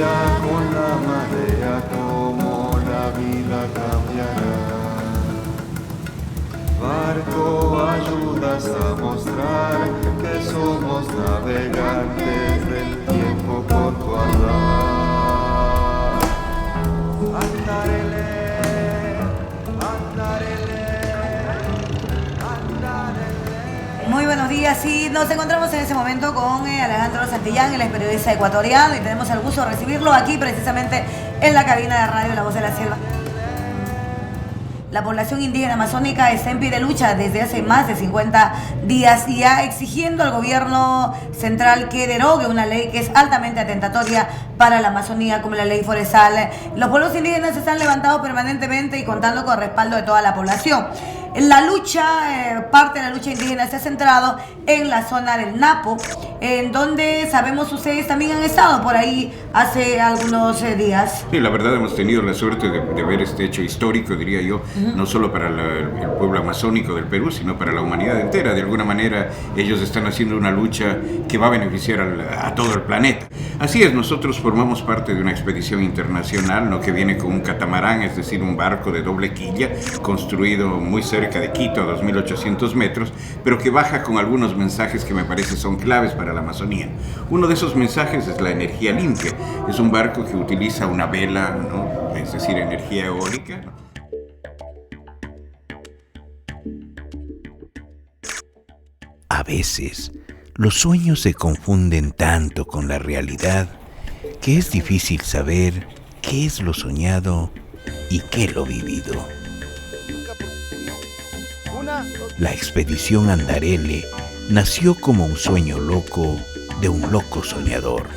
cambia con la marea, como la vida cambiará. Barco, ayudas a mostrar que somos navegantes del tiempo por tu andar. Andarele, andarele, andarele. Muy buenos días, y nos encontramos en ese momento con Alejandro Santillán, él es periodista ecuatoriano y tenemos el gusto de recibirlo aquí precisamente en la cabina de radio La Voz de la Selva. La población indígena amazónica está en pie de lucha desde hace más de 50 días ya exigiendo al gobierno central que derogue una ley que es altamente atentatoria para la Amazonía, como la ley forestal. Los pueblos indígenas se están levantando permanentemente y contando con el respaldo de toda la población. La lucha, parte de la lucha indígena se ha centrado en la zona del Napo, en donde sabemos ustedes también han estado por ahí hace algunos días. Sí, la verdad hemos tenido la suerte de ver este hecho histórico, diría yo, no solo para el pueblo amazónico del Perú, sino para la humanidad entera. De alguna manera ellos están haciendo una lucha que va a beneficiar a todo el planeta. Así es, nosotros formamos parte de una expedición internacional, ¿no?, que viene con un catamarán, es decir, un barco de doble quilla, construido muy cerca de Quito, a 2.800 metros, pero que baja con algunos mensajes que me parece son claves para la Amazonía. Uno de esos mensajes es la energía limpia. Es un barco que utiliza una vela, ¿no?, es decir, energía eólica, ¿no? A veces, los sueños se confunden tanto con la realidad que es difícil saber qué es lo soñado y qué lo vivido. La expedición Andarele nació como un sueño loco de un loco soñador.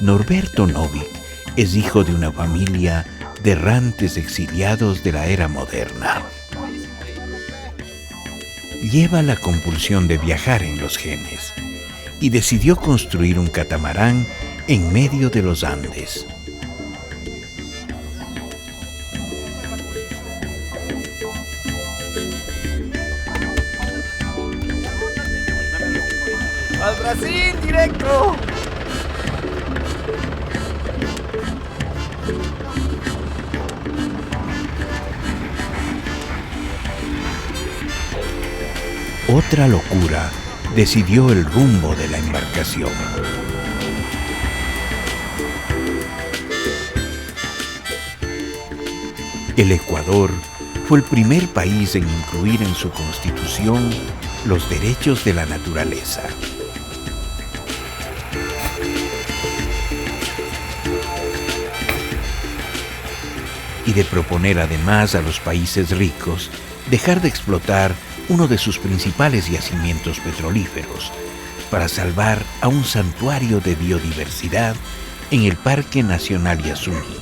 Norberto Novik es hijo de una familia de errantes exiliados de la era moderna. Lleva la compulsión de viajar en los genes y decidió construir un catamarán en medio de los Andes. ¡Al Brasil, directo! Otra locura decidió el rumbo de la embarcación. El Ecuador fue el primer país en incluir en su constitución los derechos de la naturaleza. Y de proponer además a los países ricos dejar de explotar uno de sus principales yacimientos petrolíferos para salvar a un santuario de biodiversidad en el Parque Nacional Yasuní,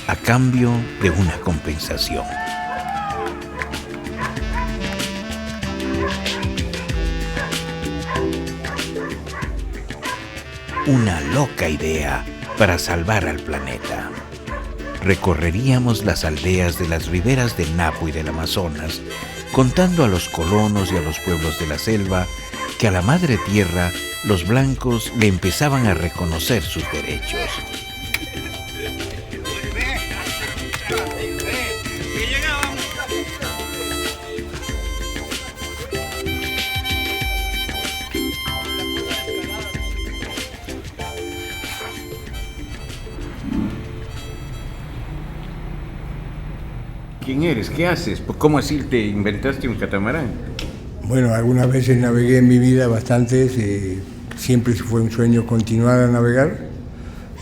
a cambio de una compensación. Una loca idea para salvar al planeta. Recorreríamos las aldeas de las riberas del Napo y del Amazonas, contando a los colonos y a los pueblos de la selva que a la madre tierra los blancos le empezaban a reconocer sus derechos. ¿Quién eres? ¿Qué haces? ¿Cómo así te inventaste un catamarán? Bueno, algunas veces navegué en mi vida bastantes, siempre fue un sueño continuar a navegar,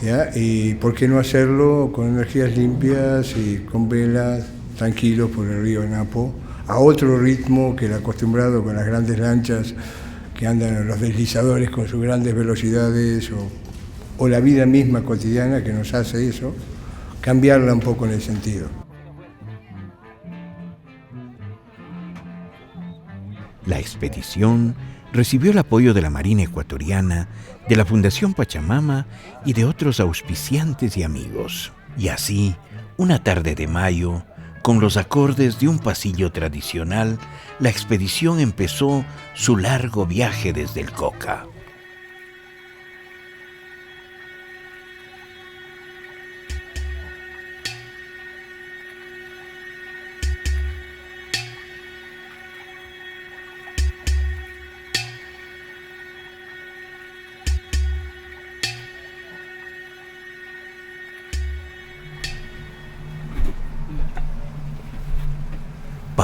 ¿ya? Y por qué no hacerlo con energías limpias y con velas, tranquilos por el río Napo, a otro ritmo que el acostumbrado con las grandes lanchas que andan en los deslizadores con sus grandes velocidades, o la vida misma cotidiana que nos hace eso, cambiarla un poco en el sentido. La expedición recibió el apoyo de la Marina Ecuatoriana, de la Fundación Pachamama y de otros auspiciantes y amigos. Y así, una tarde de mayo, con los acordes de un pasillo tradicional, la expedición empezó su largo viaje desde el Coca.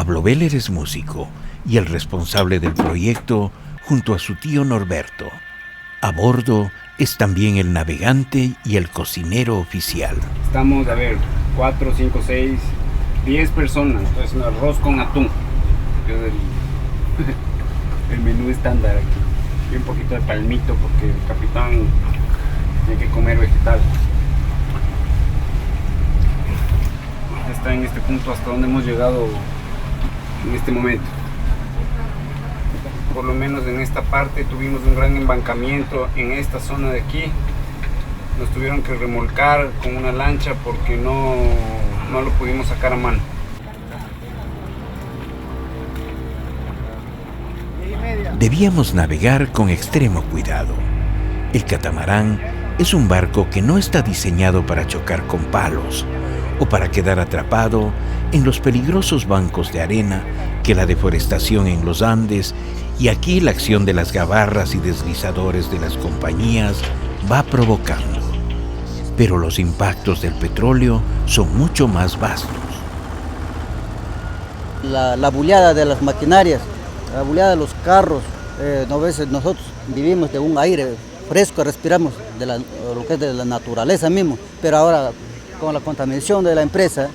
Pablo Veller es músico y el responsable del proyecto junto a su tío Norberto. A bordo es también el navegante y el cocinero oficial. Estamos, 4, 5, 6, 10 personas. Entonces un arroz con atún, que es el menú estándar aquí. Y un poquito de palmito porque el capitán tiene que comer vegetal. Está en este punto hasta donde hemos llegado en este momento. Por lo menos en esta parte tuvimos un gran embancamiento en esta zona de aquí. Nos tuvieron que remolcar con una lancha porque no lo pudimos sacar a mano. Debíamos navegar con extremo cuidado. El catamarán es un barco que no está diseñado para chocar con palos o para quedar atrapado en los peligrosos bancos de arena que la deforestación en los Andes y aquí la acción de las gabarras y deslizadores de las compañías va provocando. Pero los impactos del petróleo son mucho más vastos. La buleada de las maquinarias, la buleada de los carros, a veces nosotros vivimos de un aire fresco, respiramos de lo que es de la naturaleza mismo, pero ahora con la contaminación de la empresa,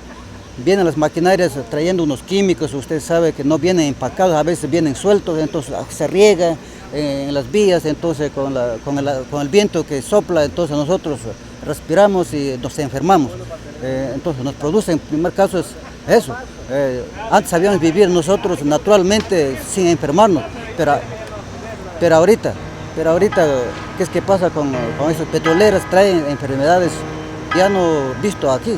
vienen las maquinarias trayendo unos químicos, usted sabe que no vienen empacados, a veces vienen sueltos, entonces se riega en las vías, entonces con el viento que sopla, entonces nosotros respiramos y nos enfermamos. Entonces nos produce, en primer caso es eso. Antes sabíamos vivir nosotros naturalmente sin enfermarnos, pero ahorita, ¿qué es que pasa con esas petroleras? Traen enfermedades ya no visto aquí.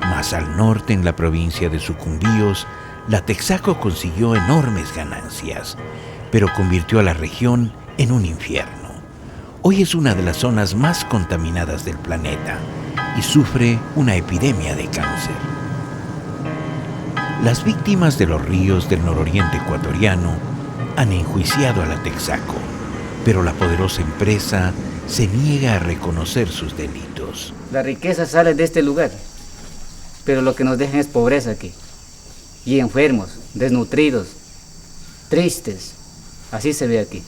Más al norte, en la provincia de Sucumbíos, la Texaco consiguió enormes ganancias, pero convirtió a la región en un infierno. Hoy es una de las zonas más contaminadas del planeta y sufre una epidemia de cáncer. Las víctimas de los ríos del nororiente ecuatoriano han enjuiciado a la Texaco, pero la poderosa empresa se niega a reconocer sus delitos. La riqueza sale de este lugar, pero lo que nos dejan es pobreza aquí. Y enfermos, desnutridos, tristes. Así se ve aquí.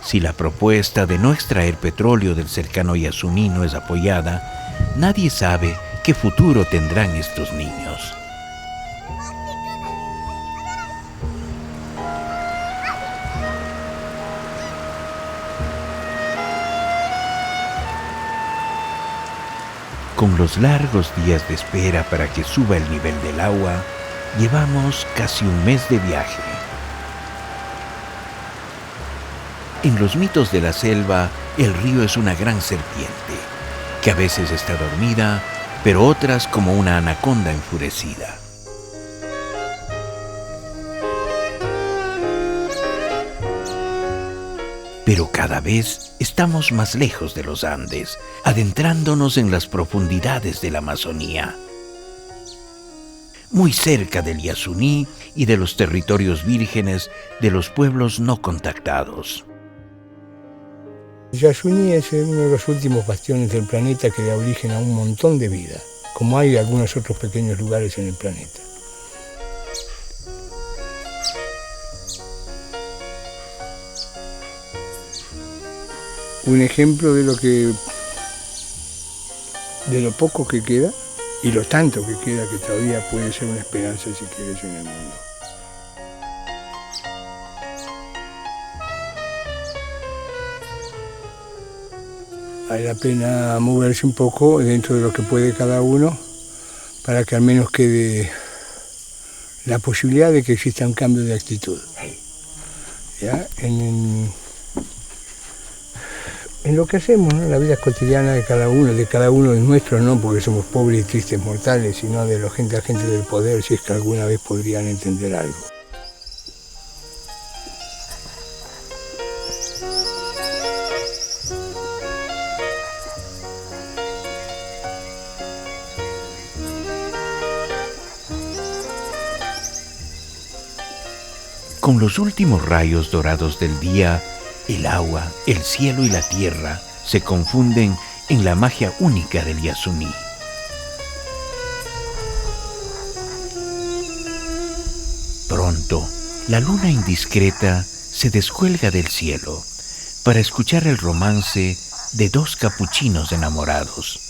Si la propuesta de no extraer petróleo del cercano Yasuní no es apoyada, nadie sabe qué futuro tendrán estos niños. Con los largos días de espera para que suba el nivel del agua, llevamos casi un mes de viaje. En los mitos de la selva, el río es una gran serpiente, que a veces está dormida, pero otras como una anaconda enfurecida. Pero cada vez estamos más lejos de los Andes, adentrándonos en las profundidades de la Amazonía. Muy cerca del Yasuní y de los territorios vírgenes de los pueblos no contactados. Yasuní es uno de los últimos bastiones del planeta que da origen a un montón de vida, como hay algunos otros pequeños lugares en el planeta. Un ejemplo de lo poco que queda y lo tanto que queda, que todavía puede ser una esperanza, si quieres, en el mundo. Vale la pena moverse un poco dentro de lo que puede cada uno para que al menos quede la posibilidad de que exista un cambio de actitud. ¿Ya? En lo que hacemos, ¿no? La vida cotidiana de cada uno de nuestros, no porque somos pobres y tristes mortales, sino de la gente del poder, si es que alguna vez podrían entender algo. Con los últimos rayos dorados del día, el agua, el cielo y la tierra se confunden en la magia única del Yasuní. Pronto, la luna indiscreta se descuelga del cielo para escuchar el romance de dos capuchinos enamorados.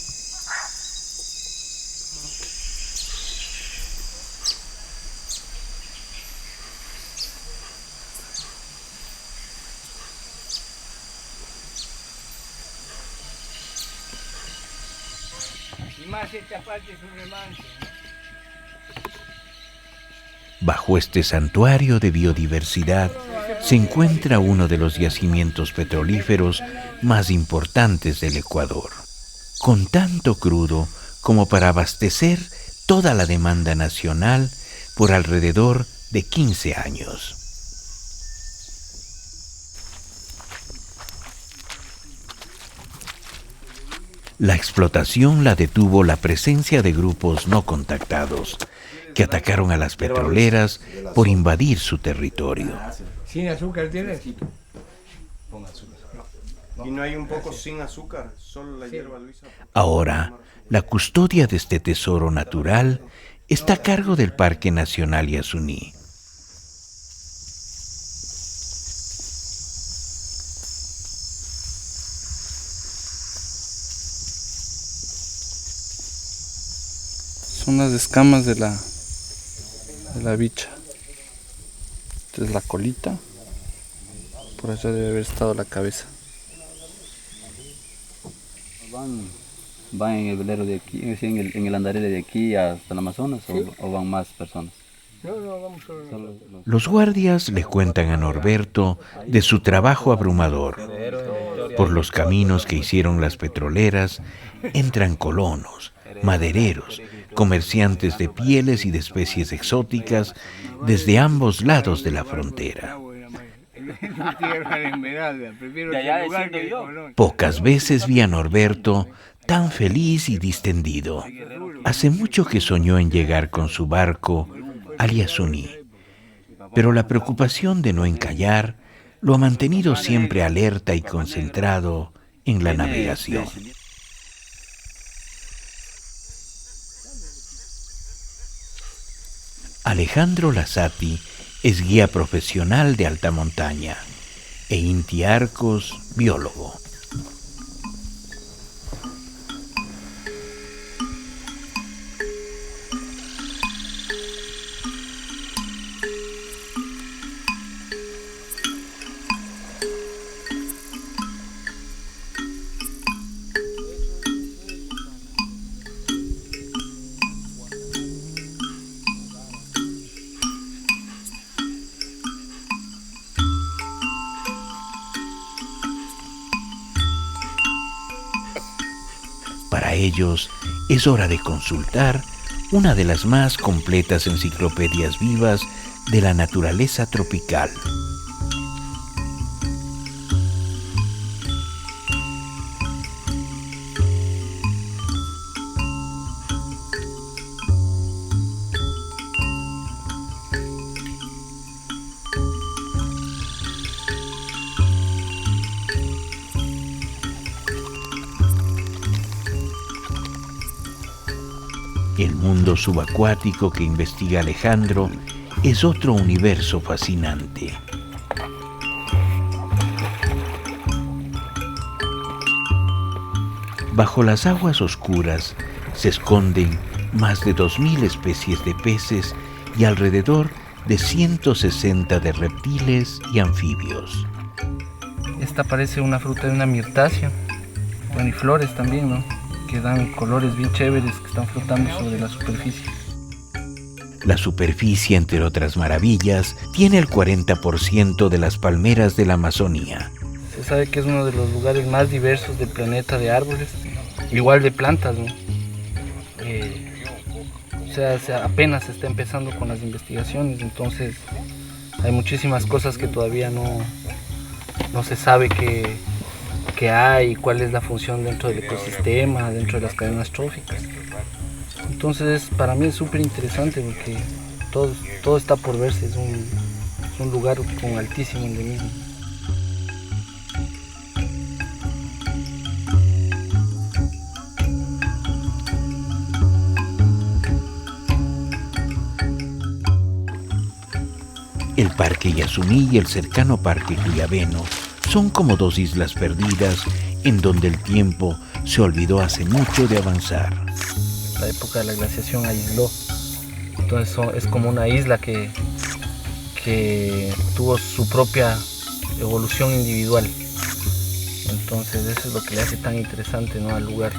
Bajo este santuario de biodiversidad se encuentra uno de los yacimientos petrolíferos más importantes del Ecuador, con tanto crudo como para abastecer toda la demanda nacional por alrededor de 15 años. La explotación la detuvo la presencia de grupos no contactados que atacaron a las petroleras por invadir su territorio. ¿Sin azúcar tienes? Con azúcar. Y no hay un poco sin azúcar, solo la hierba Luisa. Ahora, la custodia de este tesoro natural está a cargo del Parque Nacional Yasuní. Son las escamas de la bicha. Esta es la colita. Por allá debe haber estado la cabeza. ¿Van en el velero de aquí, en el andarele de aquí hasta el Amazonas, sí, o van más personas? No, vamos solo. Los guardias le cuentan a Norberto de su trabajo abrumador. Por los caminos que hicieron las petroleras entran colonos, madereros, comerciantes de pieles y de especies exóticas desde ambos lados de la frontera. Pocas veces vi a Norberto tan feliz y distendido. Hace mucho que soñó en llegar con su barco al Yasuní, pero la preocupación de no encallar lo ha mantenido siempre alerta y concentrado en la navegación. Alejandro Lasati es guía profesional de alta montaña e Inti Arcos, biólogo. Para ellos es hora de consultar una de las más completas enciclopedias vivas de la naturaleza tropical. El mundo subacuático que investiga Alejandro es otro universo fascinante. Bajo las aguas oscuras se esconden más de 2.000 especies de peces y alrededor de 160 de reptiles y anfibios. Esta parece una fruta de una mirtácea. Bueno, y flores también, ¿no? Que dan colores bien chéveres que están flotando sobre la superficie. La superficie, entre otras maravillas, tiene el 40% de las palmeras de la Amazonía. Se sabe que es uno de los lugares más diversos del planeta de árboles, igual de plantas, ¿no? Apenas se está empezando con las investigaciones, entonces hay muchísimas cosas que todavía no se sabe que hay, cuál es la función dentro del ecosistema, dentro de las cadenas tróficas. Entonces para mí es súper interesante porque todo está por verse, es un lugar con altísimo endemismo. El Parque Yasuní y el cercano Parque Cuyabeno son como dos islas perdidas en donde el tiempo se olvidó hace mucho de avanzar. La época de la glaciación aisló, entonces es como una isla que tuvo su propia evolución individual. Entonces eso es lo que le hace tan interesante, ¿no?, al lugar,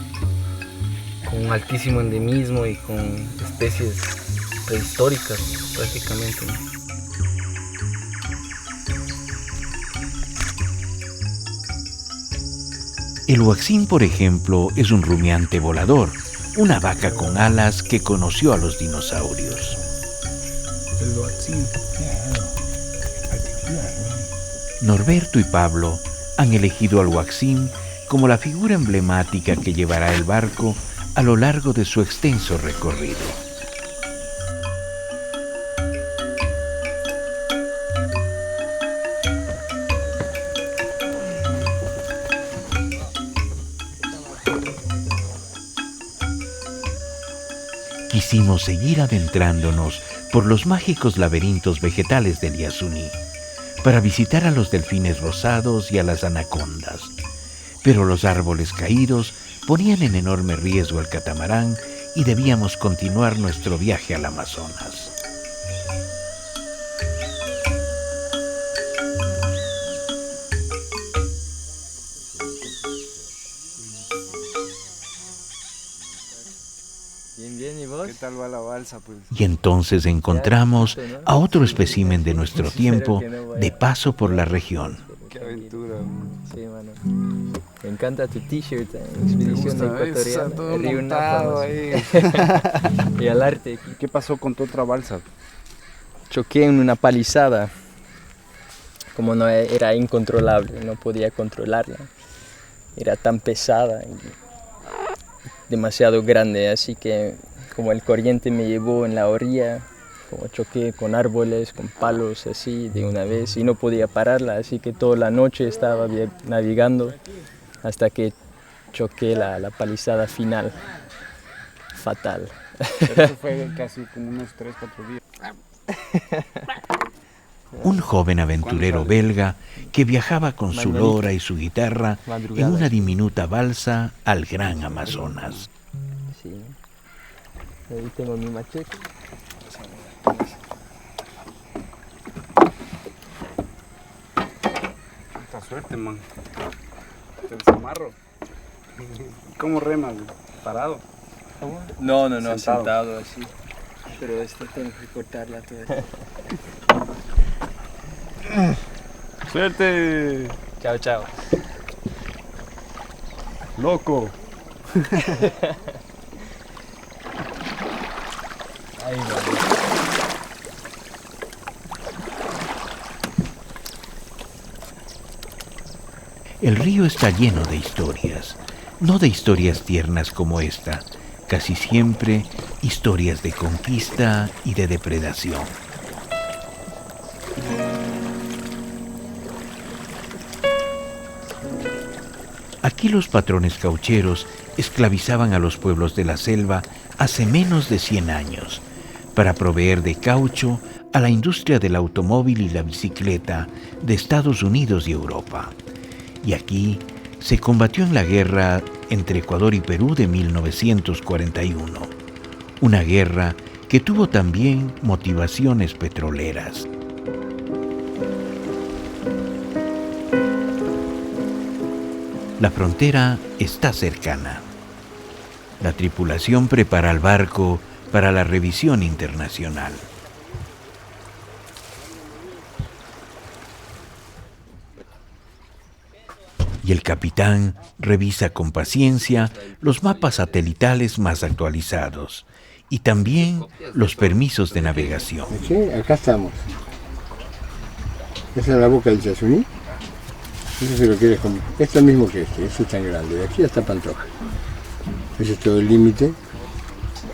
con un altísimo endemismo y con especies prehistóricas prácticamente, ¿no? El huaxín, por ejemplo, es un rumiante volador, una vaca con alas que conoció a los dinosaurios. El huaxín. Norberto y Pablo han elegido al huaxín como la figura emblemática que llevará el barco a lo largo de su extenso recorrido. Quisimos seguir adentrándonos por los mágicos laberintos vegetales del Yasuní para visitar a los delfines rosados y a las anacondas. Pero los árboles caídos ponían en enorme riesgo el catamarán y debíamos continuar nuestro viaje al Amazonas. ¿Qué tal va la balsa, pues? Y entonces encontramos a otro espécimen de nuestro tiempo de paso por la región. Qué aventura. Sí, mano. Me encanta tu t-shirt, Expedición Ecuatoriana. Todo montado ahí. Y al arte. ¿Qué pasó con tu otra balsa? Choqué en una palizada. Como no era incontrolable, no podía controlarla. Era tan pesada y demasiado grande, así que como el corriente me llevó en la orilla, como choqué con árboles, con palos así de una vez y no podía pararla, así que toda la noche estaba navegando hasta que choqué la palizada final. Fatal. Pero eso fue casi como unos 3-4 días. Un joven aventurero belga que viajaba con su lora y su guitarra en una diminuta balsa al gran Amazonas. Sí. Ahí tengo mi machete. Mucha suerte, man. Te desamarro. ¿Cómo remas? ¿Parado? No, sentado así. Pero tengo que cortarla toda. ¡Suerte! Chao, chao. ¡Loco! Ahí va. El río está lleno de historias, no de historias tiernas como esta, casi siempre historias de conquista y de depredación. Aquí los patrones caucheros esclavizaban a los pueblos de la selva hace menos de 100 años para proveer de caucho a la industria del automóvil y la bicicleta de Estados Unidos y Europa. Y aquí se combatió en la guerra entre Ecuador y Perú de 1941, una guerra que tuvo también motivaciones petroleras. La frontera está cercana. La tripulación prepara el barco para la revisión internacional. Y el capitán revisa con paciencia los mapas satelitales más actualizados y también los permisos de navegación. Sí, acá estamos. Esa es la boca del Yasuní. Eso se lo quieres comer. Es lo mismo que este es tan grande. De aquí hasta Pantoja. Ese es todo el límite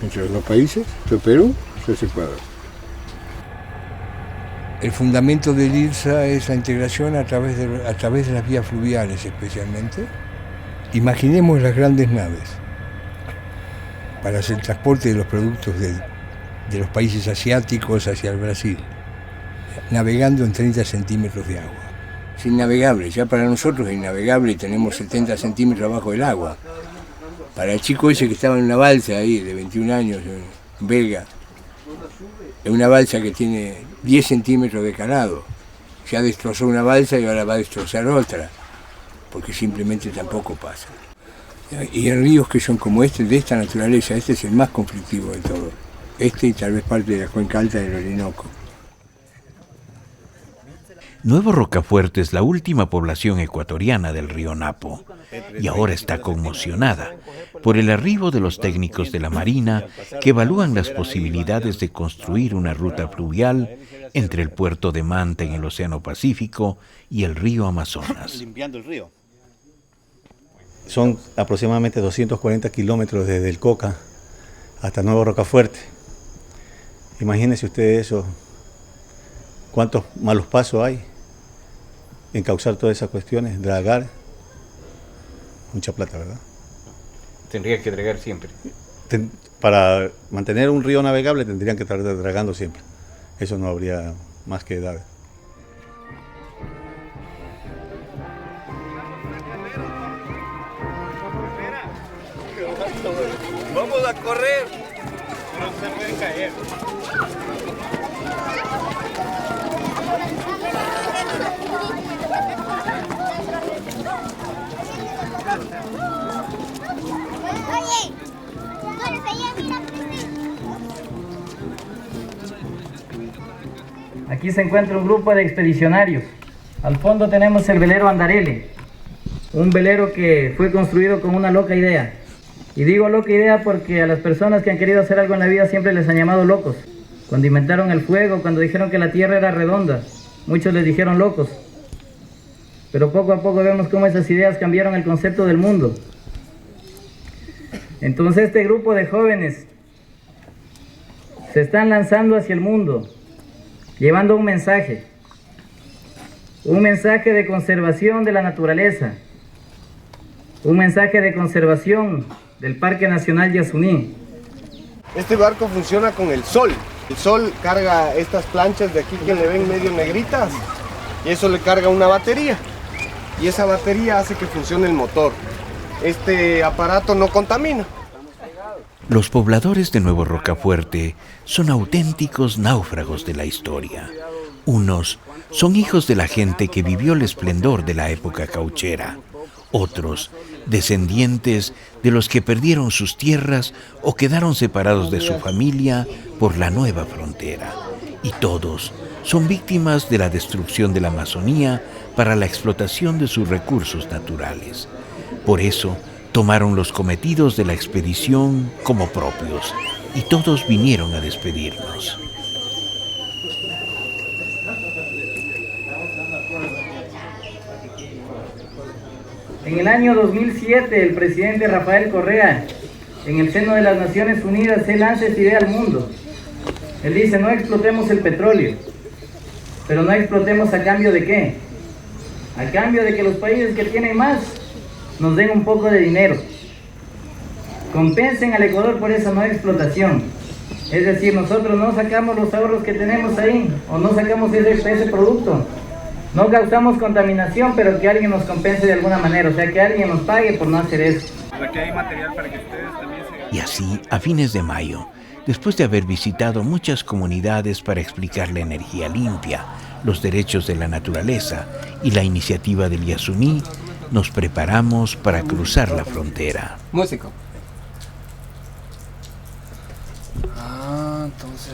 entre los dos países. Esto es Perú, esto es Ecuador. El fundamento del IRSA es la integración a través de las vías fluviales especialmente. Imaginemos las grandes naves para hacer el transporte de los productos de los países asiáticos hacia el Brasil. navegando en 30 centímetros de agua. Es innavegable, ya para nosotros es innavegable y tenemos 70 centímetros abajo del agua. Para el chico ese que estaba en una balsa ahí, de 21 años, belga, es una balsa que tiene 10 centímetros de calado. Ya destrozó una balsa y ahora va a destrozar otra, porque simplemente tampoco pasa. Y en ríos que son como este, de esta naturaleza, este es el más conflictivo de todos. Este y tal vez parte de la cuenca alta del Orinoco. Nuevo Rocafuerte es la última población ecuatoriana del río Napo y ahora está conmocionada por el arribo de los técnicos de la Marina que evalúan las posibilidades de construir una ruta fluvial entre el puerto de Manta en el Océano Pacífico y el río Amazonas. Limpiando el río. Son aproximadamente 240 kilómetros desde el Coca hasta Nuevo Rocafuerte. Imagínense ustedes eso, cuántos malos pasos hay en causar todas esas cuestiones, dragar, mucha plata, ¿verdad? Tendría que dragar siempre. Para mantener un río navegable tendrían que estar dragando siempre. Eso no habría más que dar. Vamos a correr, pero se puede caer. Aquí se encuentra un grupo de expedicionarios. Al fondo tenemos el velero Andarele, un velero que fue construido con una loca idea. Y digo loca idea porque a las personas que han querido hacer algo en la vida siempre les han llamado locos. Cuando inventaron el fuego, cuando dijeron que la Tierra era redonda, muchos les dijeron locos. Pero poco a poco vemos cómo esas ideas cambiaron el concepto del mundo. Entonces este grupo de jóvenes se están lanzando hacia el mundo, llevando un mensaje de conservación de la naturaleza, un mensaje de conservación del Parque Nacional Yasuní. Este barco funciona con el sol. El sol carga estas planchas de aquí que le ven medio negritas y eso le carga una batería y esa batería hace que funcione el motor. Este aparato no contamina. Los pobladores de Nuevo Rocafuerte son auténticos náufragos de la historia. Unos son hijos de la gente que vivió el esplendor de la época cauchera. Otros, descendientes de los que perdieron sus tierras o quedaron separados de su familia por la nueva frontera. Y todos son víctimas de la destrucción de la Amazonía para la explotación de sus recursos naturales. Por eso, tomaron los cometidos de la expedición como propios y todos vinieron a despedirnos. En el año 2007, el presidente Rafael Correa, en el seno de las Naciones Unidas, él lanza esta idea al mundo. Él dice, no explotemos el petróleo, pero no explotemos a cambio de ¿qué? A cambio de que los países que tienen más nos den un poco de dinero. Compensen al Ecuador por esa no explotación. Es decir, nosotros no sacamos los ahorros que tenemos ahí, o no sacamos ese producto. No causamos contaminación, pero que alguien nos compense de alguna manera, o sea, que alguien nos pague por no hacer eso. Aquí hay material para que ustedes también se... Y así, a fines de mayo, después de haber visitado muchas comunidades para explicar la energía limpia, los derechos de la naturaleza y la iniciativa del Yasuní, nos preparamos para cruzar la frontera. Músico. Entonces...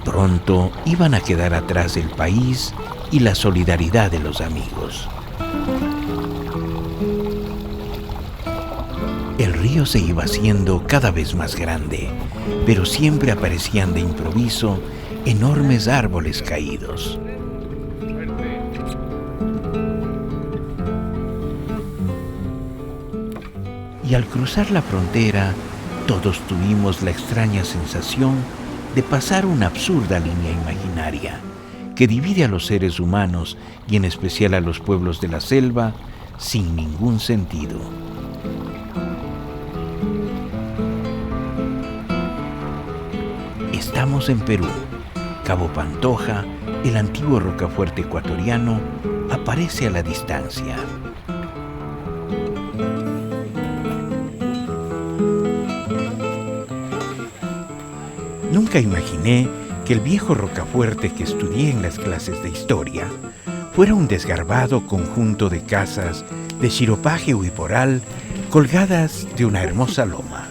Pronto iban a quedar atrás el país y la solidaridad de los amigos. El río se iba haciendo cada vez más grande, pero siempre aparecían de improviso enormes árboles caídos. Y al cruzar la frontera, todos tuvimos la extraña sensación de pasar una absurda línea imaginaria, que que divide a los seres humanos y en especial a los pueblos de la selva sin ningún sentido. Estamos en Perú. Cabo Pantoja, el antiguo rocafuerte ecuatoriano, aparece a la distancia. Nunca imaginé que el viejo rocafuerte que estudié en las clases de historia fuera un desgarbado conjunto de casas de chiropaje huiporal colgadas de una hermosa loma.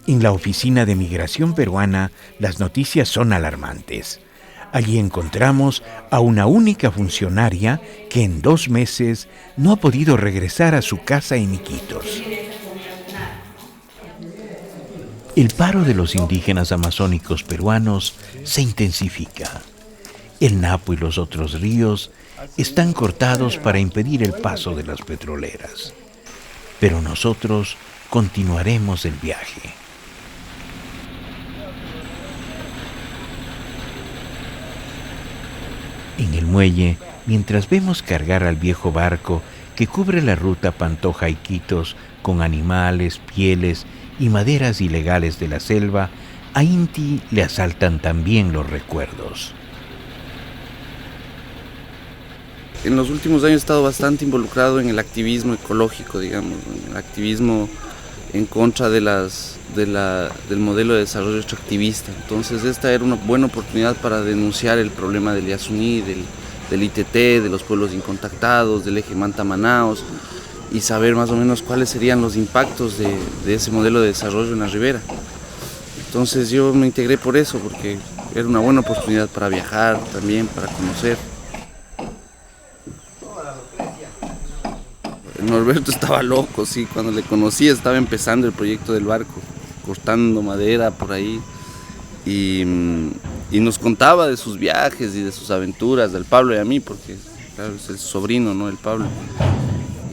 En la oficina de migración peruana, las noticias son alarmantes. Allí encontramos a una única funcionaria que en 2 meses no ha podido regresar a su casa en Iquitos. El paro de los indígenas amazónicos peruanos se intensifica. El Napo y los otros ríos están cortados para impedir el paso de las petroleras. Pero nosotros continuaremos el viaje. En el muelle, mientras vemos cargar al viejo barco que cubre la ruta Pantoja-Iquitos con animales, pieles y maderas ilegales de la selva, a Inti le asaltan también los recuerdos. En los últimos años he estado bastante involucrado en el activismo ecológico, digamos, en el activismo en contra del modelo de desarrollo extractivista. Entonces esta era una buena oportunidad para denunciar el problema del Yasuní, del ITT, de los pueblos incontactados, del eje Manta-Manaos, y saber más o menos cuáles serían los impactos de ese modelo de desarrollo en la ribera. Entonces yo me integré por eso, porque era una buena oportunidad para viajar también, para conocer. Norberto estaba loco, sí, cuando le conocí estaba empezando el proyecto del barco, cortando madera por ahí, y nos contaba de sus viajes y de sus aventuras, del Pablo y a mí, porque claro, es el sobrino, ¿no?, del Pablo.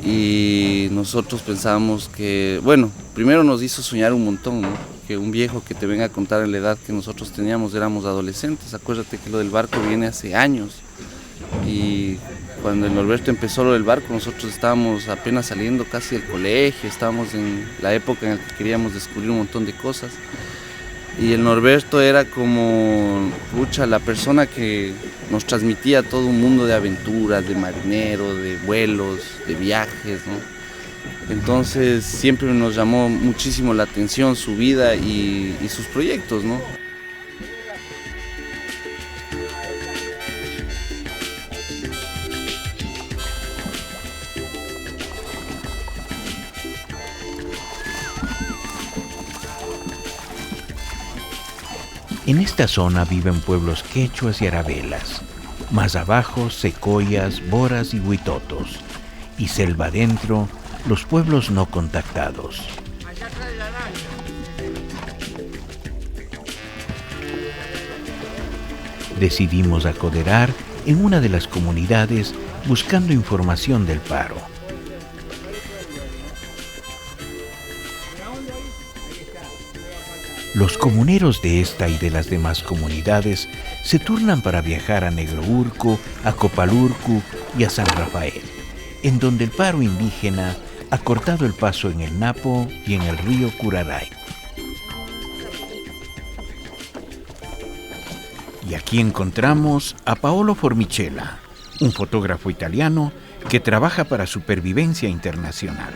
Y nosotros pensábamos que, bueno, primero nos hizo soñar un montón, ¿no?, que un viejo que te venga a contar en la edad que nosotros teníamos, éramos adolescentes. Acuérdate que lo del barco viene hace años, y cuando el Norberto empezó lo del barco, nosotros estábamos apenas saliendo casi del colegio, estábamos en la época en la que queríamos descubrir un montón de cosas. Y el Norberto era como, la persona que nos transmitía todo un mundo de aventuras, de marinero, de vuelos, de viajes, ¿no? Entonces siempre nos llamó muchísimo la atención su vida y sus proyectos, ¿no? En esta zona viven pueblos quechuas y arabelas, más abajo secoyas, boras y huitotos, y selva adentro los pueblos no contactados. Decidimos acoderar en una de las comunidades buscando información del paro. Los comuneros de esta y de las demás comunidades se turnan para viajar a Negrourco, a Copalurcu y a San Rafael, en donde el paro indígena ha cortado el paso en el Napo y en el río Curaray. Y aquí encontramos a Paolo Formichella, un fotógrafo italiano que trabaja para Supervivencia Internacional,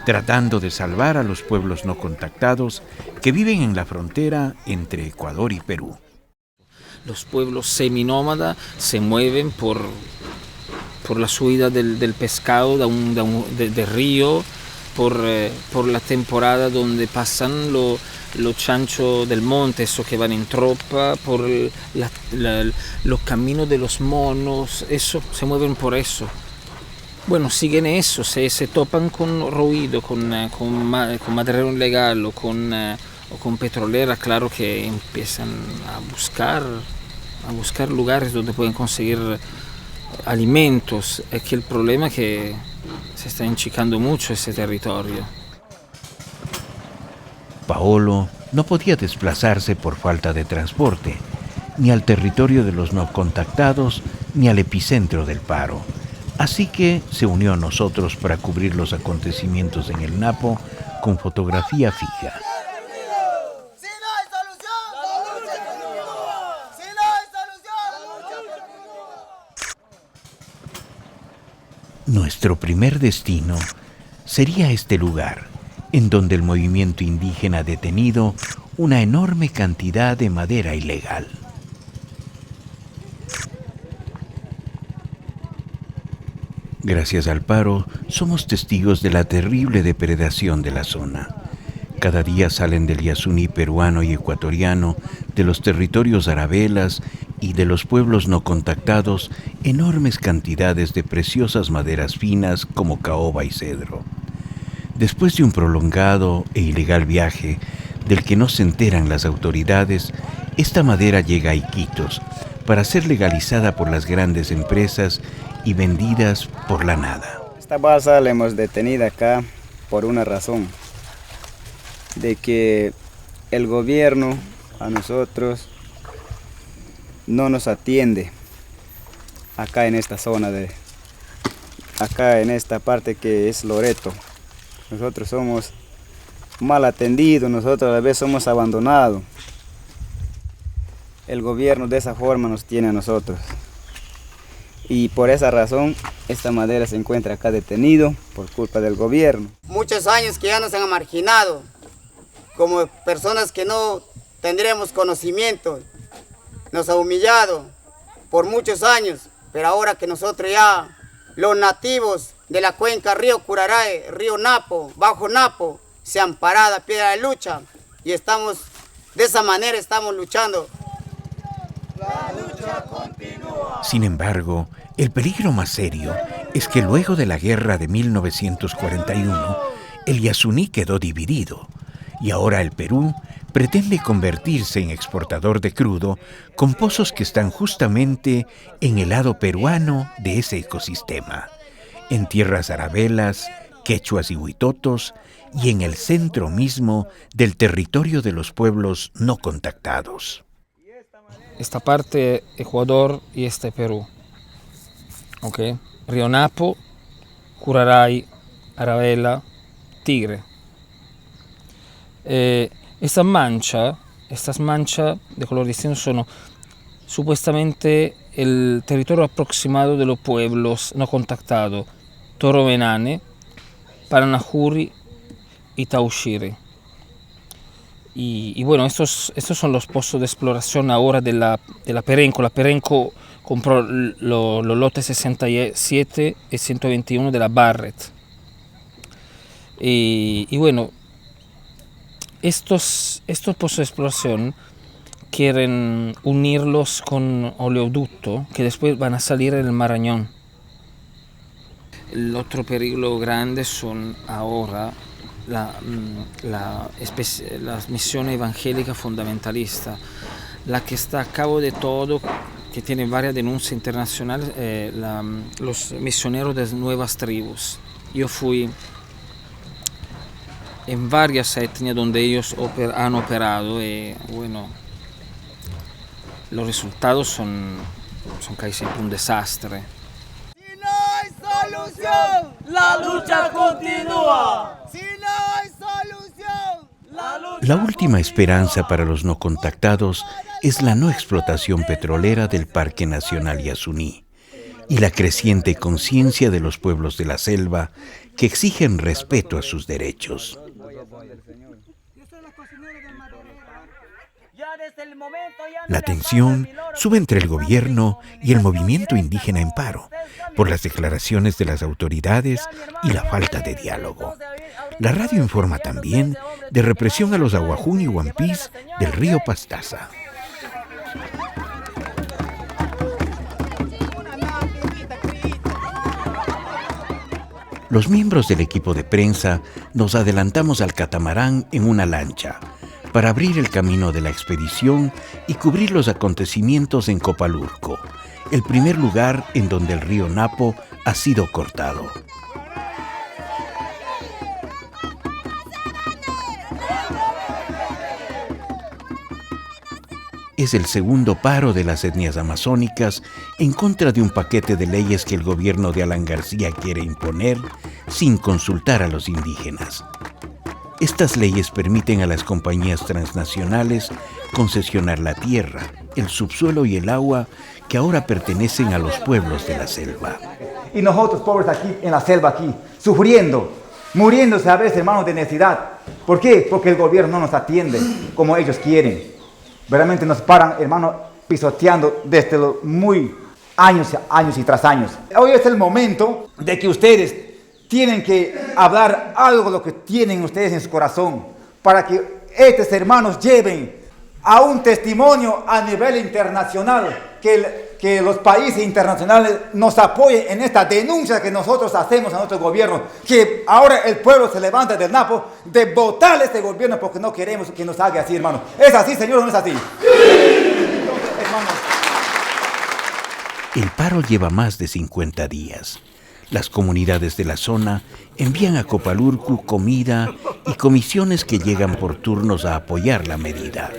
tratando de salvar a los pueblos no contactados que viven en la frontera entre Ecuador y Perú. Los pueblos seminómadas se mueven por la subida del pescado de río, por la temporada donde pasan los chanchos del monte, esos que van en tropa, por los caminos de los monos, eso, se mueven por eso. Bueno, siguen eso, se topan con ruido, con material ilegal o con petrolera, claro que empiezan a buscar lugares donde pueden conseguir alimentos. Es que el problema es que se está enchicando mucho ese territorio. Paolo no podía desplazarse por falta de transporte, ni al territorio de los no contactados, ni al epicentro del paro. Así que se unió a nosotros para cubrir los acontecimientos en el Napo con fotografía fija. Nuestro primer destino sería este lugar, en donde el movimiento indígena ha detenido una enorme cantidad de madera ilegal. Gracias al paro, somos testigos de la terrible depredación de la zona. Cada día salen del Yasuní peruano y ecuatoriano, de los territorios arabelas y de los pueblos no contactados, enormes cantidades de preciosas maderas finas como caoba y cedro. Después de un prolongado e ilegal viaje, del que no se enteran las autoridades, esta madera llega a Iquitos para ser legalizada por las grandes empresas y vendidas por la nada. Esta balsa la hemos detenido acá por una razón, de que el gobierno a nosotros no nos atiende acá en esta zona acá en esta parte que es Loreto. Nosotros somos mal atendidos, nosotros a la vez somos abandonados. El gobierno de esa forma nos tiene a nosotros. Y por esa razón esta madera se encuentra acá detenido por culpa del gobierno. Muchos años que ya nos han marginado, como personas que no tendremos conocimiento, nos ha humillado por muchos años, pero ahora que nosotros ya, los nativos de la cuenca Río Curarae, Río Napo, Bajo Napo, se han parado a pie de la lucha y estamos, de esa manera estamos luchando. La lucha continúa. Sin embargo, el peligro más serio es que luego de la guerra de 1941, el Yasuní quedó dividido y ahora el Perú pretende convertirse en exportador de crudo con pozos que están justamente en el lado peruano de ese ecosistema, en tierras arabelas, quechuas y huitotos, y en el centro mismo del territorio de los pueblos no contactados. Esta parte Ecuador y este Perú. ¿Okay? Río Napo, Curaray, Arabela, Tigre. Estas manchas de color distinto son supuestamente el territorio aproximado de los pueblos no contactados, Toromenane, Paranajuri y Taushire. Y bueno, estos son los pozos de exploración ahora de la Perenco. La Perenco compró los lotes 67 y 121 de la Barrett. Y bueno, estos pozos de exploración quieren unirlos con oleoducto que después van a salir en el Marañón. El otro peligro grande son ahora las misiones evangélicas fundamentalistas, la que está a cabo de todo, que tiene varias denuncias internacionales, los misioneros de nuevas tribus. Yo fui en varias etnias donde ellos han operado y bueno, los resultados son casi siempre un desastre. Si no hay solución, la lucha continúa. Si no hay solución, la lucha La última esperanza para los no contactados es la no explotación petrolera del Parque Nacional Yasuní y la creciente conciencia de los pueblos de la selva que exigen respeto a sus derechos. La tensión sube entre el gobierno y el movimiento indígena en paro por las declaraciones de las autoridades y la falta de diálogo. La radio informa también de represión a los aguajún y huampís del río Pastaza. Los miembros del equipo de prensa nos adelantamos al catamarán en una lancha para abrir el camino de la expedición y cubrir los acontecimientos en Copalurco, el primer lugar en donde el río Napo ha sido cortado. es el segundo paro de las etnias amazónicas en contra de un paquete de leyes que el gobierno de Alan García quiere imponer sin consultar a los indígenas. Estas leyes permiten a las compañías transnacionales concesionar la tierra, el subsuelo y el agua que ahora pertenecen a los pueblos de la selva. Y nosotros, pobres aquí, en la selva aquí, sufriendo, muriéndose a veces, hermanos, de necesidad. ¿Por qué? Porque el gobierno no nos atiende como ellos quieren. Realmente nos paran, hermanos, pisoteando desde los muy años y tras años. Hoy es el momento de que ustedes tienen que hablar algo de lo que tienen ustedes en su corazón, para que estos hermanos lleven a un testimonio a nivel internacional, que los países internacionales nos apoyen en esta denuncia que nosotros hacemos a nuestro gobierno, que ahora el pueblo se levanta del Napo de votar a este gobierno porque no queremos que nos haga así, hermano. ¿Es así, señor, o no es así? Entonces, hermanos, el paro lleva más de 50 días. Las comunidades de la zona envían a Copalurcu comida y comisiones que llegan por turnos a apoyar la medida.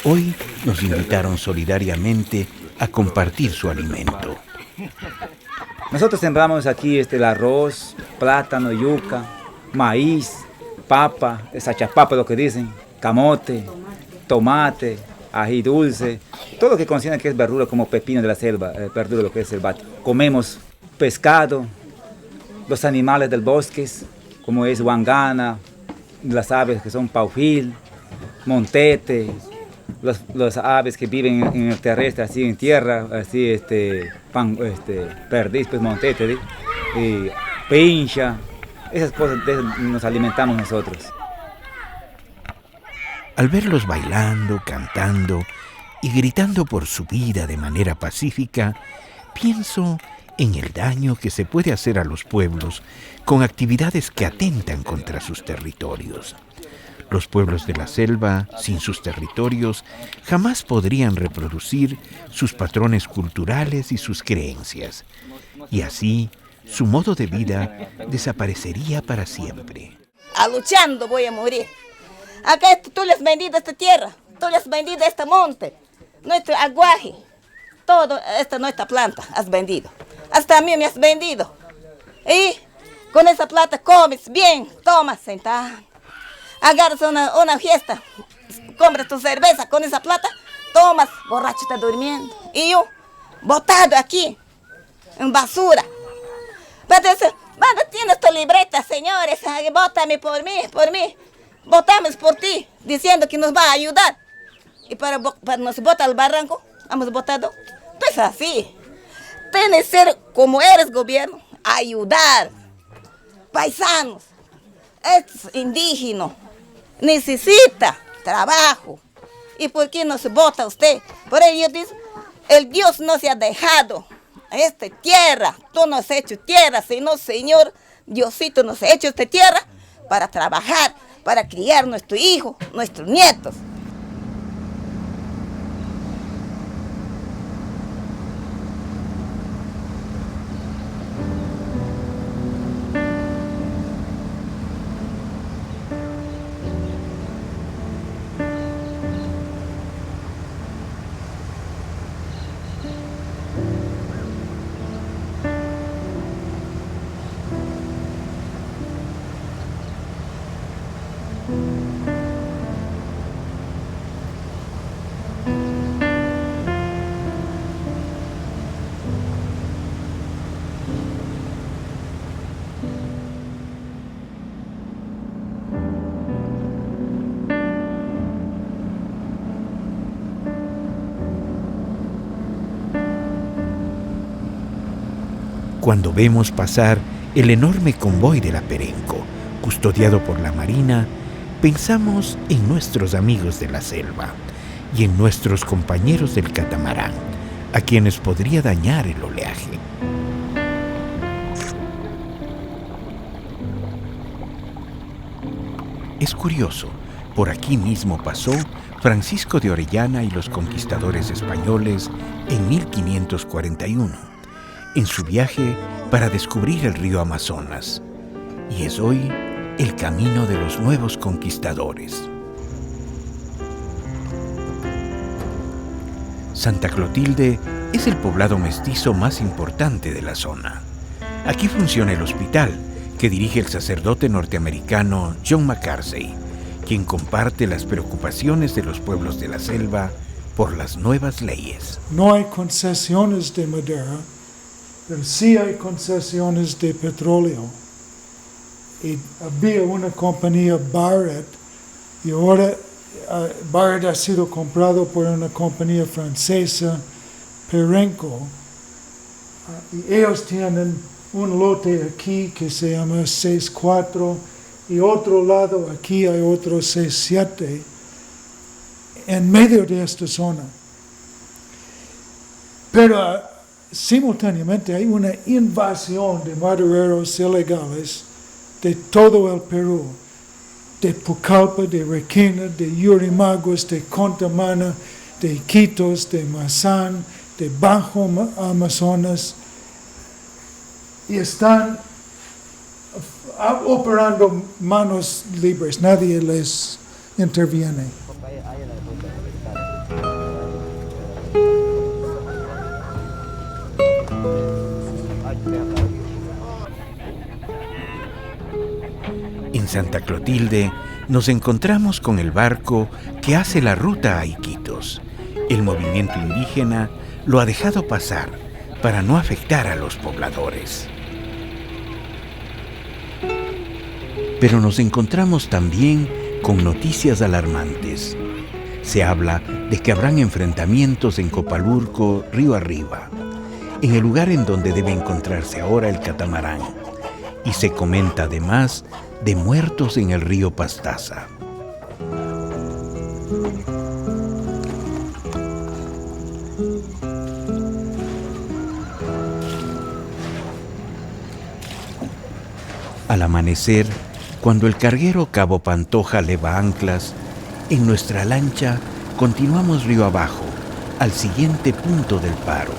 Hoy nos invitaron solidariamente a compartir su alimento. nosotros sembramos aquí el arroz, plátano, yuca, maíz, papa, sachapapa, lo que dicen, camote, tomate, ají dulce, todo lo que considera que es verdura como pepino de la selva, verdura lo que es el bate. Comemos pescado, los animales del bosque, como es guangana, las aves que son paujil, montete, las aves que viven en el terrestre, así en tierra, así perdiz, pues montete, y pincha, esas cosas de esas nos alimentamos nosotros. Al verlos bailando, cantando y gritando por su vida de manera pacífica, pienso en el daño que se puede hacer a los pueblos con actividades que atentan contra sus territorios. Los pueblos de la selva, sin sus territorios, jamás podrían reproducir sus patrones culturales y sus creencias. Y así, su modo de vida desaparecería para siempre. A luchando voy a morir. Acá tú le has vendido esta tierra, tú le has vendido este monte, nuestro aguaje, todo nuestra planta has vendido. Hasta a mí me has vendido. Y con esa plata comes bien, tomas, sentado. Agarras una fiesta, compras tu cerveza con esa plata, tomas, borracho está durmiendo. Y yo, botado aquí, en basura. Pero dice, ¿dónde tienes tu libreta, señores? Bótame por mí. Votamos por ti, diciendo que nos va a ayudar. Y para nos bota al barranco, hemos votado. Pues así. Tienes que ser, como eres gobierno, ayudar. Paisanos, es indígena, necesita trabajo. ¿Y por qué no se vota usted? Por ello dice, el Dios no se ha dejado esta tierra. Tú no has hecho tierra, sino Señor Diosito nos ha hecho esta tierra para trabajar, para criar nuestro hijo, nuestros nietos. Cuando vemos pasar el enorme convoy de la Perenco, custodiado por la Marina, pensamos en nuestros amigos de la selva y en nuestros compañeros del catamarán, a quienes podría dañar el oleaje. Es curioso, por aquí mismo pasó Francisco de Orellana y los conquistadores españoles en 1541. En su viaje para descubrir el río Amazonas, y es hoy el camino de los nuevos conquistadores. Santa Clotilde es el poblado mestizo más importante de la zona. Aquí funciona el hospital que dirige el sacerdote norteamericano John McCarthy, quien comparte las preocupaciones de los pueblos de la selva por las nuevas leyes. No hay concesiones de madera, pero sí hay concesiones de petróleo. Y había una compañía Barrett, y ahora Barrett ha sido comprado por una compañía francesa, Perenco, y ellos tienen un lote aquí que se llama 6-4, y otro lado aquí hay otro 6-7, en medio de esta zona. Pero simultáneamente hay una invasión de madereros ilegales de todo el Perú, de Pucallpa, de Requena, de Yurimaguas, de Contamana, de Iquitos, de Mazán, de Bajo Amazonas, y están operando manos libres, nadie les interviene. En Santa Clotilde nos encontramos con el barco que hace la ruta a Iquitos. El movimiento indígena lo ha dejado pasar para no afectar a los pobladores. Pero nos encontramos también con noticias alarmantes. Se habla de que habrán enfrentamientos en Copalurco, río arriba, en el lugar en donde debe encontrarse ahora el catamarán. Y se comenta además de muertos en el río Pastaza. Al amanecer, cuando el carguero Cabo Pantoja leva anclas, en nuestra lancha continuamos río abajo, al siguiente punto del paro.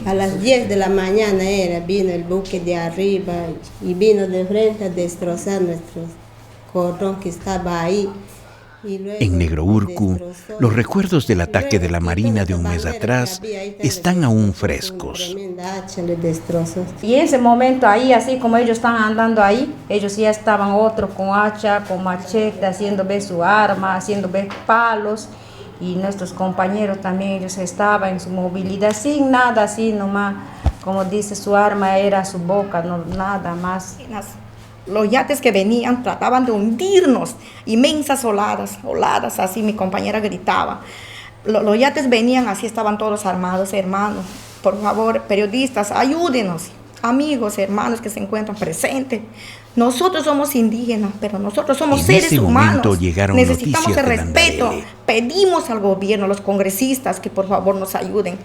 A las 10 de la mañana vino el buque de arriba y vino de frente a destrozar nuestro cordón que estaba ahí. En Negrourcu, los recuerdos del ataque de la Marina de un mes atrás están aún frescos. Y en ese momento ahí, así como ellos estaban andando ahí, ellos ya estaban otros con hacha, con machete, haciendo ver su arma, haciendo ver palos. Y nuestros compañeros también, ellos estaban en su movilidad sin nada, así nomás, como dice, su arma era su boca, no, nada más. Los yates que venían trataban de hundirnos, inmensas oladas, así mi compañera gritaba. Los yates venían así, estaban todos armados, hermanos. Por favor, periodistas, ayúdenos, amigos, hermanos que se encuentran presentes. Nosotros somos indígenas, pero nosotros somos seres humanos. Necesitamos el respeto. Pedimos al gobierno, a los congresistas, que por favor nos ayuden.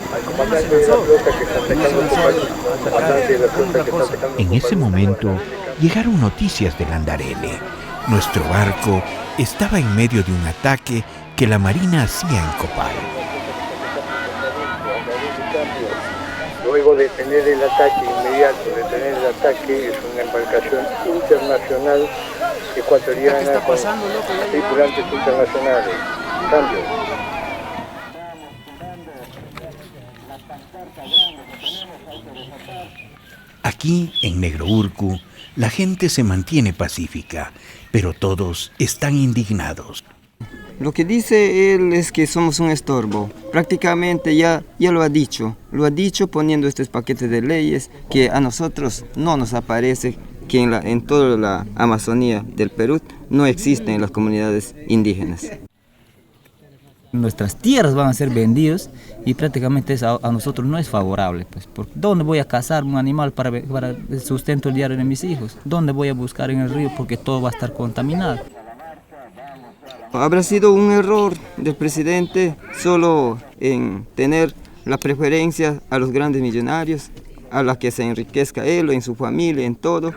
En ese momento llegaron noticias del Andarele. Nuestro barco estaba en medio de un ataque que la Marina hacía en Copal. Luego de tener el ataque inmediato, es una embarcación internacional ecuatoriana con tripulantes internacionales. Cambio. Aquí, en Negrourcu, la gente se mantiene pacífica, pero todos están indignados. Lo que dice él es que somos un estorbo. Prácticamente ya lo ha dicho poniendo estos paquetes de leyes que a nosotros no nos aparece que en toda la Amazonía del Perú no existen las comunidades indígenas. Nuestras tierras van a ser vendidas y prácticamente eso a nosotros no es favorable. Pues, ¿dónde voy a cazar un animal para el sustento diario de mis hijos? ¿Dónde voy a buscar en el río? Porque todo va a estar contaminado. Habrá sido un error del presidente solo en tener la preferencia a los grandes millonarios, a la que se enriquezca él, en su familia, en todo,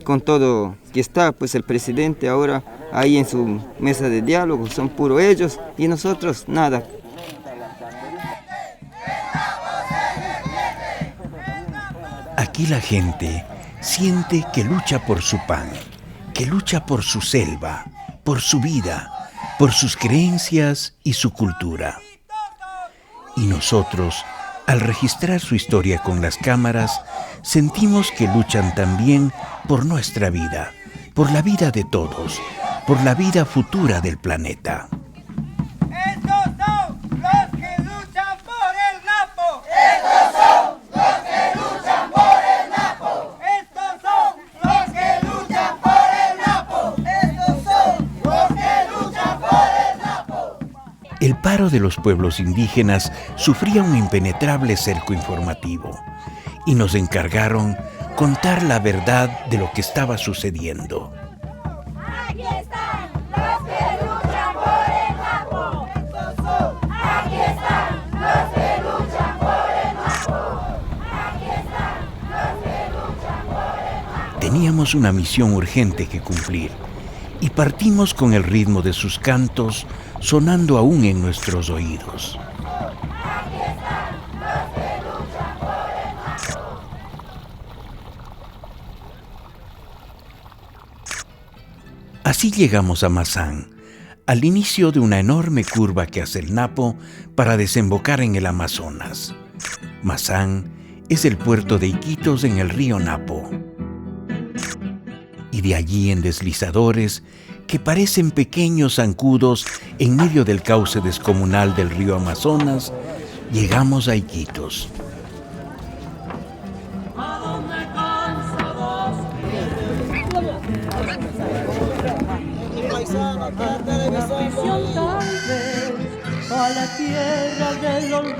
con todo que está pues el presidente ahora ahí en su mesa de diálogo, son puros ellos y nosotros nada. Aquí la gente siente que lucha por su pan, que lucha por su selva, por su vida, por sus creencias y su cultura. Y nosotros, al registrar su historia con las cámaras, sentimos que luchan también por nuestra vida, por la vida de todos, por la vida futura del planeta. Estos son los que luchan por el Napo. Estos son los que luchan por el Napo. Estos son los que luchan por el Napo. Estos son los que luchan por el Napo. El paro de los pueblos indígenas sufría un impenetrable cerco informativo y nos encargaron contar la verdad de lo que estaba sucediendo. Aquí están los que luchan por el Napo. Estos son. Aquí están los que luchan por el Napo. Aquí están los que luchan por el Napo. Teníamos una misión urgente que cumplir y partimos con el ritmo de sus cantos sonando aún en nuestros oídos. Aquí están los que luchan por el Napo. Así llegamos a Mazán, al inicio de una enorme curva que hace el Napo para desembocar en el Amazonas. Mazán es el puerto de Iquitos en el río Napo. Y de allí en deslizadores que parecen pequeños zancudos en medio del cauce descomunal del río Amazonas, llegamos a Iquitos. A la tierra del olvido,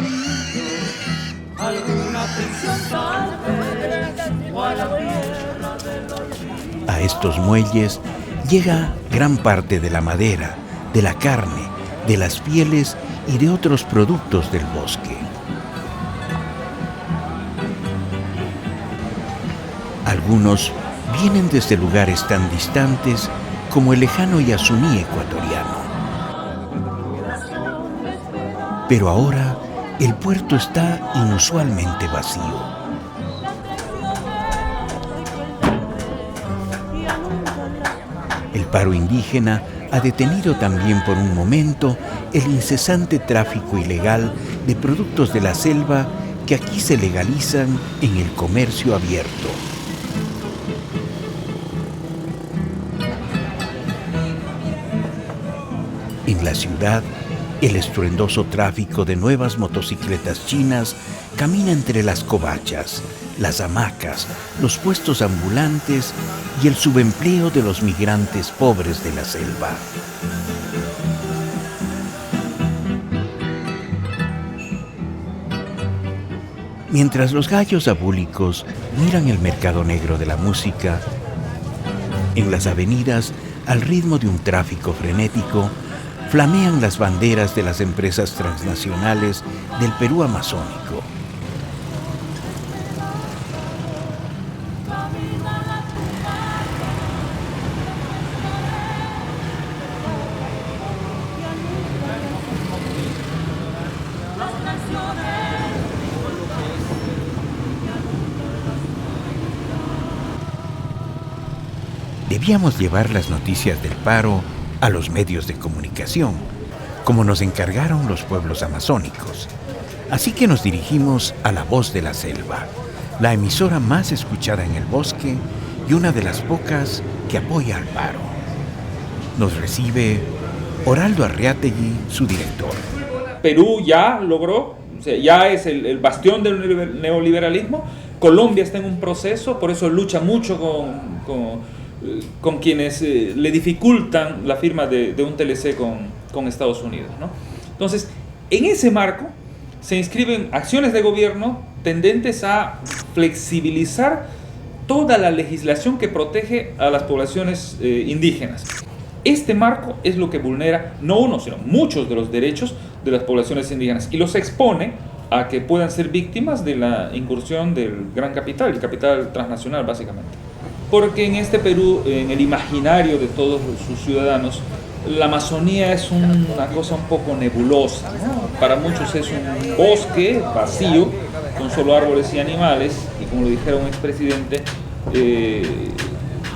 alguna prisión tal vez, o a la tierra del olvido. A estos muelles llega gran parte de la madera, de la carne, de las pieles y de otros productos del bosque. Algunos vienen desde lugares tan distantes como el lejano Yasuní ecuatoriano. Pero ahora el puerto está inusualmente vacío. El paro indígena ha detenido también por un momento el incesante tráfico ilegal de productos de la selva que aquí se legalizan en el comercio abierto. En la ciudad, el estruendoso tráfico de nuevas motocicletas chinas camina entre las covachas, las hamacas, los puestos ambulantes y el subempleo de los migrantes pobres de la selva. Mientras los gallos abúlicos miran el mercado negro de la música, en las avenidas, al ritmo de un tráfico frenético, flamean las banderas de las empresas transnacionales del Perú amazónico. Debíamos llevar las noticias del paro a los medios de comunicación, como nos encargaron los pueblos amazónicos. Así que nos dirigimos a La Voz de la Selva, la emisora más escuchada en el bosque y una de las pocas que apoya al paro. Nos recibe Oraldo Arriategui, su director. Perú ya logró, o sea, ya es el bastión del neoliberalismo. Colombia está en un proceso, por eso lucha mucho con quienes le dificultan la firma de un TLC con Estados Unidos, ¿no? Entonces, en ese marco se inscriben acciones de gobierno tendentes a flexibilizar toda la legislación que protege a las poblaciones indígenas. Este marco es lo que vulnera no uno, sino muchos de los derechos de las poblaciones indígenas y los expone a que puedan ser víctimas de la incursión del gran capital, el capital transnacional básicamente. Porque en este Perú, en el imaginario de todos sus ciudadanos, la Amazonía es una cosa un poco nebulosa, ¿no? Para muchos es un bosque vacío, con solo árboles y animales, y como lo dijera un expresidente,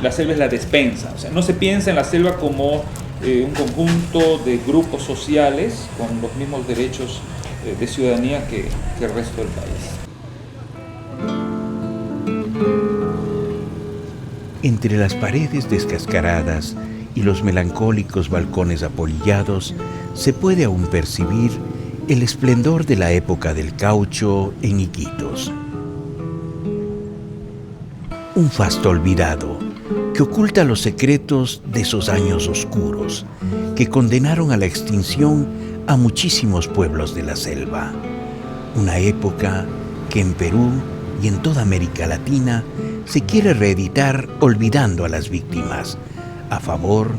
la selva es la despensa. O sea, no se piensa en la selva como un conjunto de grupos sociales con los mismos derechos de ciudadanía que el resto del país. Entre las paredes descascaradas y los melancólicos balcones apolillados se puede aún percibir el esplendor de la época del caucho en Iquitos. Un fasto olvidado que oculta los secretos de esos años oscuros que condenaron a la extinción a muchísimos pueblos de la selva. Una época que en Perú y en toda América Latina se quiere reeditar olvidando a las víctimas, a favor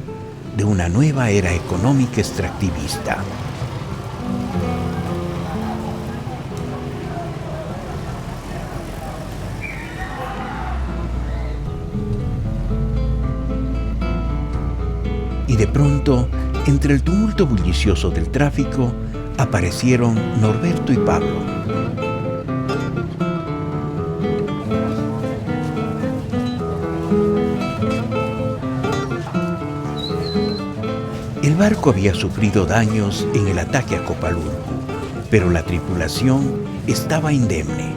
de una nueva era económica extractivista. Y de pronto, entre el tumulto bullicioso del tráfico, aparecieron Norberto y Pablo. El barco había sufrido daños en el ataque a Copalurcu, pero la tripulación estaba indemne.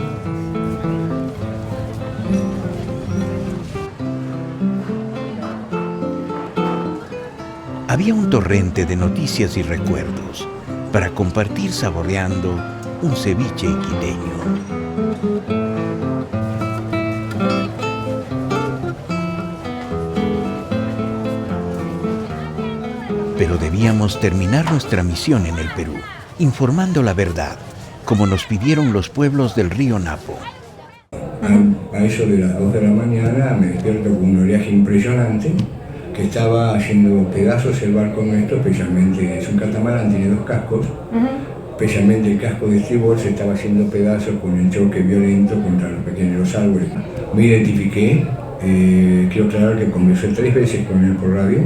Había un torrente de noticias y recuerdos para compartir saboreando un ceviche iquiteño. Pero debíamos terminar nuestra misión en el Perú, informando la verdad, como nos pidieron los pueblos del río Napo. A eso de las 2 de la mañana me despierto con un oleaje impresionante que estaba haciendo pedazos el barco nuestro, especialmente, es un catamarán, tiene 2 cascos, especialmente el casco de estribor se estaba haciendo pedazos con el choque violento contra los pequeños árboles. Me identifiqué, quiero aclarar que conversé 3 veces con él por radio.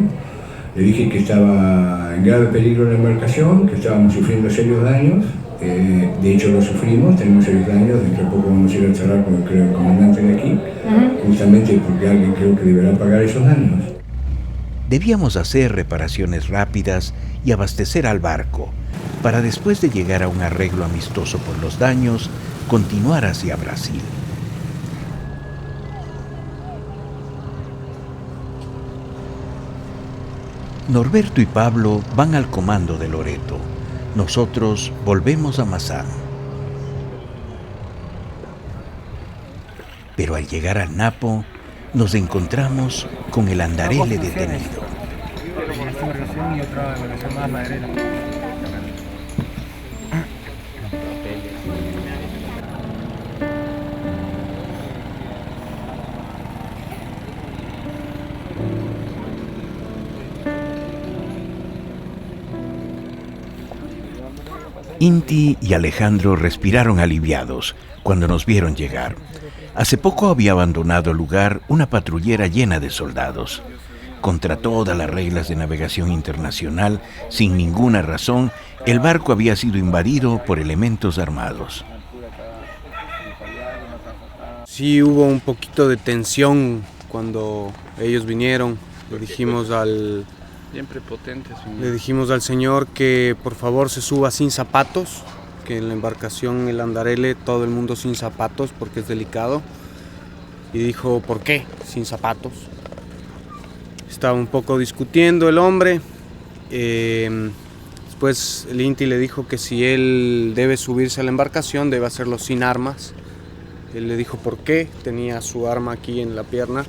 Le dije que estaba en grave peligro la embarcación, que estábamos sufriendo serios daños. De hecho lo sufrimos, tenemos serios daños. Dentro de poco vamos a ir a charlar con el comandante de aquí, justamente porque alguien creo que deberá pagar esos daños. Debíamos hacer reparaciones rápidas y abastecer al barco, para después de llegar a un arreglo amistoso por los daños, continuar hacia Brasil. Norberto y Pablo van al comando de Loreto. Nosotros volvemos a Mazán. Pero al llegar al Napo, nos encontramos con el Andarele detenido. Inti y Alejandro respiraron aliviados cuando nos vieron llegar. Hace poco había abandonado el lugar una patrullera llena de soldados. Contra todas las reglas de navegación internacional, sin ninguna razón, el barco había sido invadido por elementos armados. Sí hubo un poquito de tensión cuando ellos vinieron. Le dijimos al señor que por favor se suba sin zapatos, que en la embarcación, el Andarele, todo el mundo sin zapatos porque es delicado. Y dijo, ¿por qué sin zapatos? Estaba un poco discutiendo el hombre. Después el Inti le dijo que si él debe subirse a la embarcación, debe hacerlo sin armas. Él le dijo por qué, tenía su arma aquí en la pierna.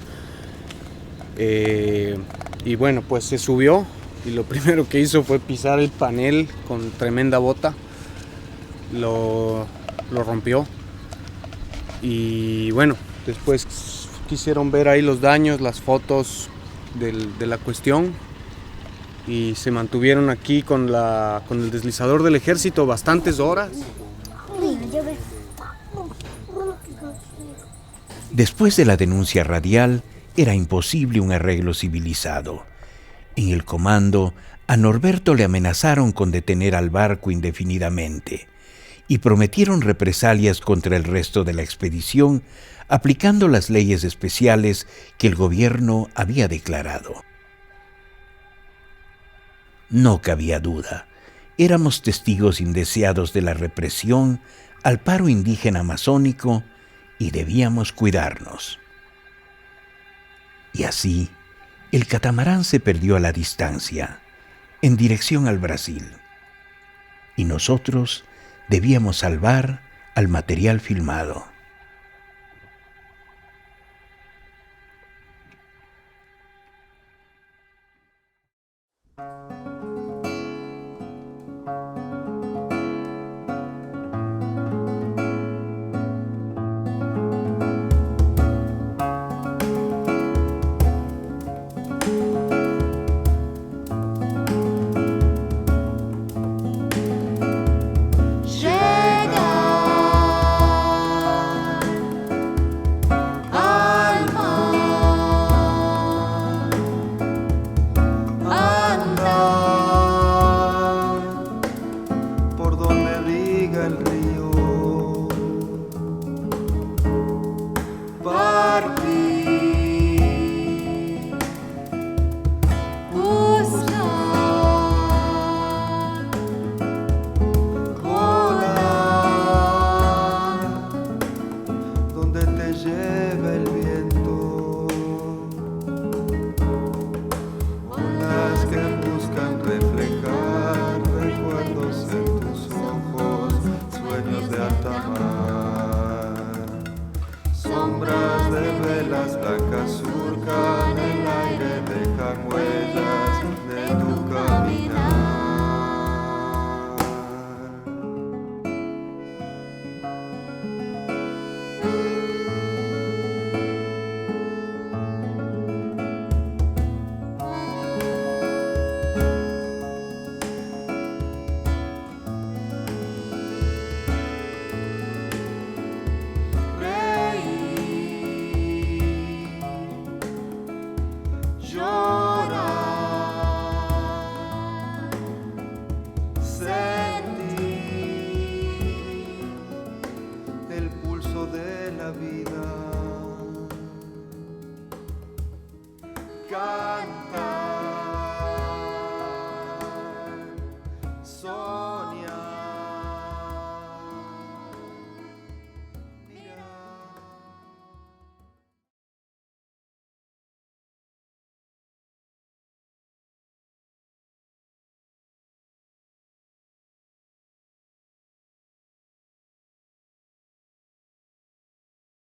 Y bueno, pues se subió y lo primero que hizo fue pisar el panel con tremenda bota. Lo rompió. Y bueno, después quisieron ver ahí los daños, las fotos de la cuestión. Y se mantuvieron aquí con el deslizador del ejército bastantes horas. Después de la denuncia radial, era imposible un arreglo civilizado. En el comando, a Norberto le amenazaron con detener al barco indefinidamente y prometieron represalias contra el resto de la expedición, aplicando las leyes especiales que el gobierno había declarado. No cabía duda. Éramos testigos indeseados de la represión al paro indígena amazónico y debíamos cuidarnos. Y así, el catamarán se perdió a la distancia, en dirección al Brasil. Y nosotros debíamos salvar al material filmado. de la vida.